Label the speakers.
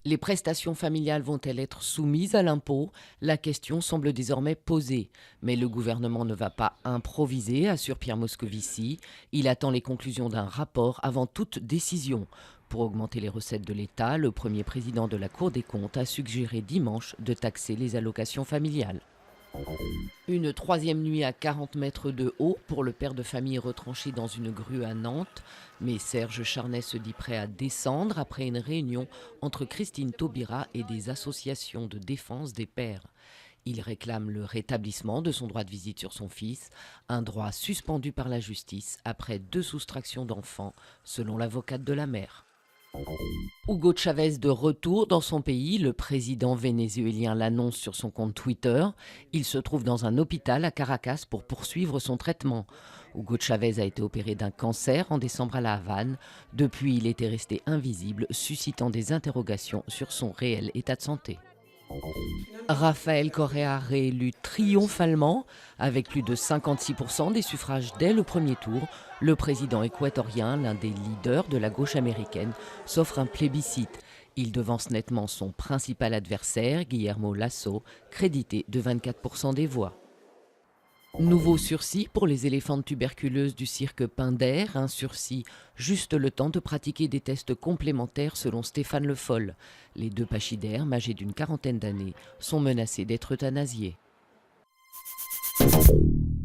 Speaker 1: Les prestations familiales vont-elles être soumises à l'impôt? La question semble désormais posée. Mais le gouvernement ne va pas improviser, assure Pierre Moscovici. Il attend les conclusions d'un rapport avant toute décision. Pour augmenter les recettes de l'État, le premier président de la Cour des comptes a suggéré dimanche de taxer les allocations familiales. Une troisième nuit à 40 mètres de haut pour le père de famille retranché dans une grue à Nantes. Mais Serge Charnet se dit prêt à descendre après une réunion entre Christine Taubira et des associations de défense des pères. Il réclame le rétablissement de son droit de visite sur son fils, un droit suspendu par la justice après 2 soustractions d'enfants, selon l'avocate de la mère. Hugo Chavez de retour dans son pays, le président vénézuélien l'annonce sur son compte Twitter. Il se trouve dans un hôpital à Caracas pour poursuivre son traitement. Hugo Chavez a été opéré d'un cancer en décembre à La Havane. Depuis, il était resté invisible, suscitant des interrogations sur son réel état de santé. Rafael Correa réélu triomphalement avec plus de 56% des suffrages dès le premier tour. Le président équatorien, l'un des leaders de la gauche américaine, s'offre un plébiscite. Il devance nettement son principal adversaire, Guillermo Lasso, crédité de 24% des voix. Nouveau sursis pour les éléphantes tuberculeuses du cirque Pinder, un sursis juste le temps de pratiquer des tests complémentaires selon Stéphane Le Foll. Les 2 pachydermes, âgés d'une quarantaine d'années, sont menacés d'être euthanasiés.